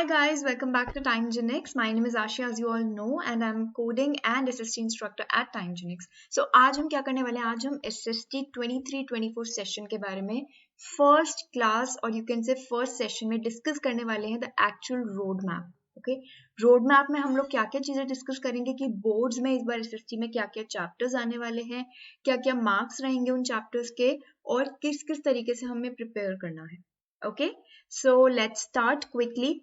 Hi guys, welcome back to TimeGenix. My name is Ashia, as you all know, and I'm coding and SST instructor at TimeGenix. So आज हम क्या करने वाले हैं? आज हम SST 23-24 सेशन के बारे में फर्स्ट क्लास और you can say first session में डिस्कस करने वाले हैं the actual road map. Okay, road map में हम लोग क्या क्या चीजें डिस्कस करेंगे कि बोर्ड्स में इस बार SST में क्या क्या चैप्टर्स आने वाले हैं, क्या क्या मार्क्स रहेंगे उन चैप्टर्स के और किस किस तरीके से हमें प्रिपेयर करना है. Okay, so let's start quickly.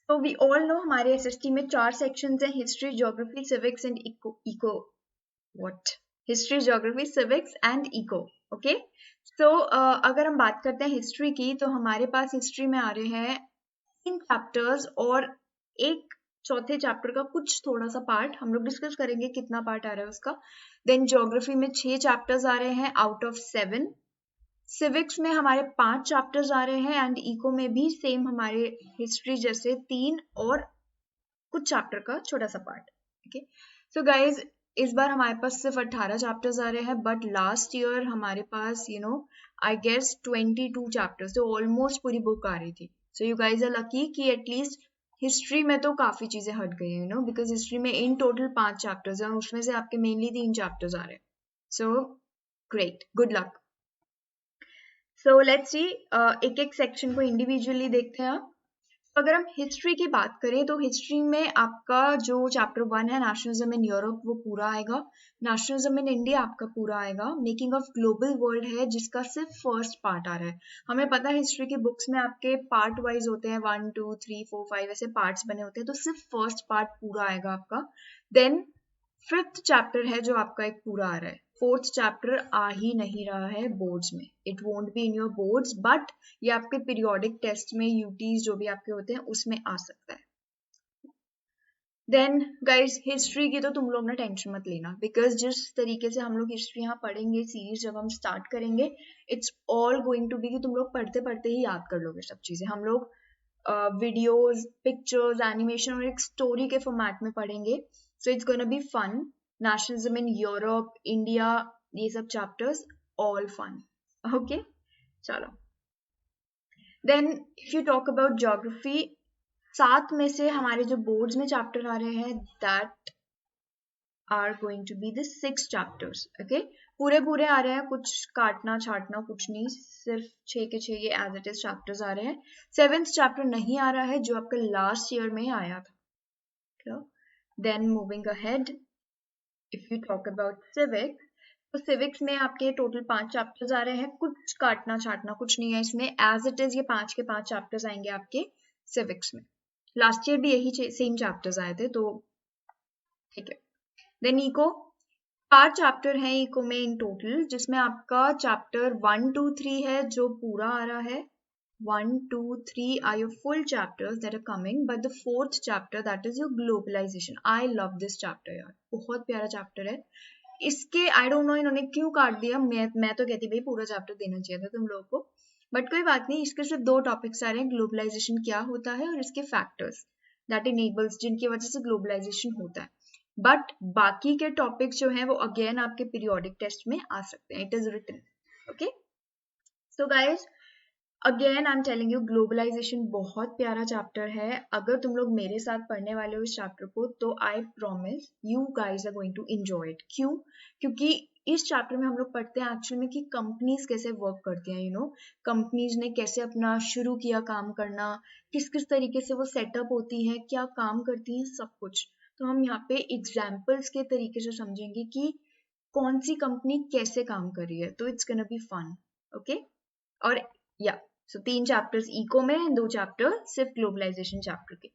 So we all know हमारे SST में 4 sections हैं: history, geography, civics and history, geography, civics and eco. Okay, so अगर हम बात करते हैं history की तो हमारे पास history में आ रहे हैं 3 chapters और एक चौथे चैप्टर का कुछ थोड़ा सा पार्ट हम लोग डिस्कस करेंगे कितना पार्ट आ रहा है उसका. देन ज्योग्राफी में 6 चैप्टर्स आ रहे हैं आउट ऑफ 7. सिविक्स में हमारे 5 चैप्टर्स आ रहे हैं एंड इको में भी सेम हमारे हिस्ट्री जैसे 3 और कुछ चैप्टर का छोटा सा पार्ट. ओके, सो गाइज इस बार हमारे पास सिर्फ 18 चैप्टर्स आ रहे हैं बट लास्ट ईयर हमारे पास आई गेस 22 चैप्टर्स, तो ऑलमोस्ट पूरी बुक आ रही थी. So you guys are lucky कि एटलीस्ट हिस्ट्री में तो काफी चीजें हट गई हैं बिकॉज हिस्ट्री में इन टोटल 5 चैप्टर्स हैं और उसमें से आपके मेनली 3 चैप्टर्स आ रहे हैं. So great, good luck. So let's see, एक एक सेक्शन को इंडिविजुअली देखते हैं. अगर हम हिस्ट्री की बात करें तो हिस्ट्री में आपका जो चैप्टर 1 है नेशनलिज्म इन यूरोप वो पूरा आएगा. नेशनलिज्म इन इंडिया आपका पूरा आएगा. मेकिंग ऑफ ग्लोबल वर्ल्ड है जिसका सिर्फ फर्स्ट पार्ट आ रहा है. हमें पता है हिस्ट्री की बुक्स में आपके पार्ट वाइज होते हैं 1 2 3 4 5 ऐसे पार्ट्स बने होते हैं, तो सिर्फ फर्स्ट पार्ट पूरा आएगा आपका. देन 5th चैप्टर है जो आपका एक पूरा आ रहा है. 4th चैप्टर आ ही नहीं रहा है बोर्ड्स में. It won't be in your boards but ये आपके पीरियोडिक टेस्ट में यूटीज जो भी आपके होते हैं उसमें आ सकता है. देन गाइज हिस्ट्री की तो तुम लोग ना टेंशन मत लेना बिकॉज जिस तरीके से हम लोग हिस्ट्री यहाँ पढ़ेंगे सीरीज जब हम स्टार्ट करेंगे it's all going to be कि तुम लोग पढ़ते पढ़ते ही याद कर लोगे सब चीजें. हम लोग वीडियोज, पिक्चर्स, एनिमेशन और एक स्टोरी के फॉर्मेट में पढ़ेंगे. So it's gonna be fun. Nationalism in Europe, India, ये सब चैप्टर्स ऑल फन. ओके, चलो. Then if you talk about geography, 7 में से हमारे जो बोर्ड्स में चैप्टर आ रहे हैं that are going to be the 6 chapters. Okay, पूरे आ रहे हैं, कुछ काटना छाटना कुछ नहीं, सिर्फ 6 के 6 ये एज इट इज चैप्टर्स आ रहे हैं. 7th चैप्टर नहीं आ रहा है जो आपका लास्ट ईयर में आया था. Then moving ahead, if you talk about civics, तो सिविक्स में आपके टोटल 5 चैप्टर्स आ रहे हैं. कुछ काटना छाटना कुछ नहीं है इसमें, एज इट इज ये 5 के 5 चैप्टर्स आएंगे आपके सिविक्स में. लास्ट ईयर भी यही सेम चैप्टर्स आए थे, तो ठीक है. देन इको, 4 चैप्टर हैं इको में इन टोटल, जिसमें आपका चैप्टर 1 2 3 है जो पूरा आ रहा है. 1 2 3 are your full chapters that are coming, but the 4th chapter that is your globalization. I love this chapter यार, बहुत प्यारा चैप्टर है. इसके आई डोंट नो इन्होंने क्यों काट दिया. मैं तो कहती भाई पूरा चैप्टर देना चाहिए था तुम लोगों को, बट कोई बात नहीं. इसके सिर्फ 2 टॉपिक्स आ रहे हैं, ग्लोबलाइजेशन क्या होता है और इसके फैक्टर्स दैट इनेबल्स जिनकी वजह से ग्लोबलाइजेशन होता है. बट बाकी के टॉपिक्स जो हैं वो अगेन आपके पीरियोडिक टेस्ट में आ सकते हैं. It is written. Okay, so guys again I am telling you, globalization बहुत प्यारा चैप्टर है. अगर तुम लोग मेरे साथ पढ़ने वाले हो इस चैप्टर को तो I promise you guys are going to enjoy it. क्यों? क्योंकि इस चैप्टर में हम लोग पढ़ते हैं एक्चुअल में कि कंपनीज कैसे वर्क करती हैं. कंपनीज ने कैसे अपना शुरू किया काम करना, किस किस तरीके से वो सेटअप होती हैं, क्या काम करती हैं, सब कुछ. तो हम यहाँ पे एग्जाम्पल्स के तरीके से समझेंगे कि कौन सी कंपनी कैसे काम कर रही है. तो it's gonna be fun. Okay, और या सो 3 चैप्टर्स इको में, 2 चैप्टर सिर्फ ग्लोबलाइजेशन चैप्टर के.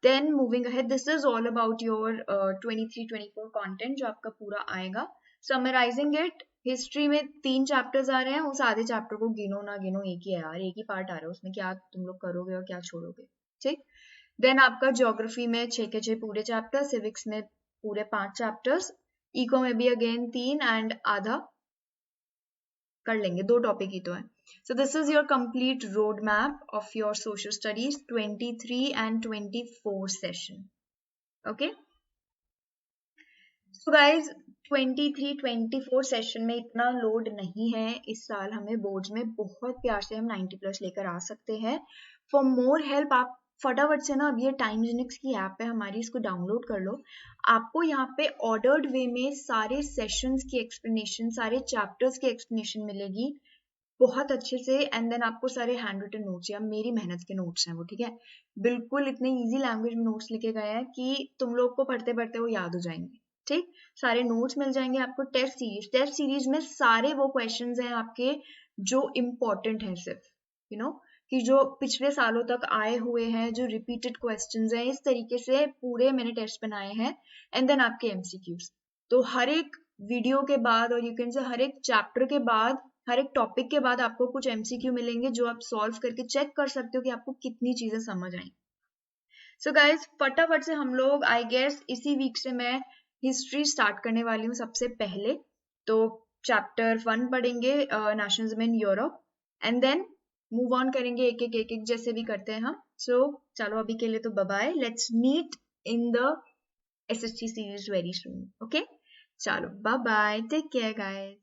Then moving ahead, this is all about your 23-24 content जो आपका पूरा आएगा. समराइजिंग इट, हिस्ट्री में 3 चैप्टर्स आ रहे हैं, उस आधे चैप्टर को गिनो ना गिनो एक ही है यार, एक ही पार्ट आ रहा है, उसमें क्या तुम लोग करोगे और क्या छोड़ोगे. ठीक. देन आपका ज्योग्राफी में 6 के 6 पूरे चैप्टर, सिविक्स में पूरे 5 चैप्टर्स, इको में भी अगेन 3 एंड आधा कर लेंगे, 2 टॉपिक ही तो है. So this is your complete roadmap of your social studies 23 and 24 session. Okay. So guys, 23-24 session में इतना लोड नहीं है इस साल हमें बोर्ड्स में, बहुत प्यार से हम 90+ लेकर आ सकते हैं। फॉर मोर हेल्प आप फटाफट से ना अब ये टाइमजेनिक्स की ऐप है हमारी, इसको डाउनलोड कर लो। आपको यहाँ पे ऑर्डर्ड वे में सारे सेशंस की एक्सप्लेनेशन, सारे चैप्टर्स की एक्सप्लेनेशन मिलेगी बहुत अच्छे से, एंड देन आपको सारे हैंड रिटन नोट्स या मेरी मेहनत के नोट्स हैं वो, ठीक है, बिल्कुल इतने इजी लैंग्वेज में नोट्स लिखे गए हैं कि तुम लोग को पढ़ते पढ़ते वो याद हो जाएंगे। ठीक, सारे नोट्स मिल जाएंगे आपको। टेस्ट सीरीज में सारे वो क्वेश्चंस हैं आपके जो इम्पोर्टेंट हैं, सिर्फ कि जो पिछले सालों तक आए हुए हैं, जो रिपीटेड क्वेश्चंस हैं, इस तरीके से पूरे मैंने टेस्ट बनाए हैं। एंड देन आपके एमसीक्यूज, तो हर एक वीडियो के बाद और यू कैन से हर एक चैप्टर के बाद, हर एक टॉपिक के बाद आपको कुछ एमसीक्यू मिलेंगे जो आप सॉल्व करके चेक कर सकते हो कि आपको कितनी चीजें समझ आई। सो गाइज फटाफट से हम लोग, आई गेस इसी वीक से मैं हिस्ट्री स्टार्ट करने वाली हूँ सबसे पहले। तो चैप्टर 1 पढ़ेंगे nationalism in Europe, and then move on करेंगे एक एक जैसे भी करते हैं हम। सो चलो अभी के लिए तो bye bye, let's meet in the SST series very soon. Okay, चलो bye bye, take care guys.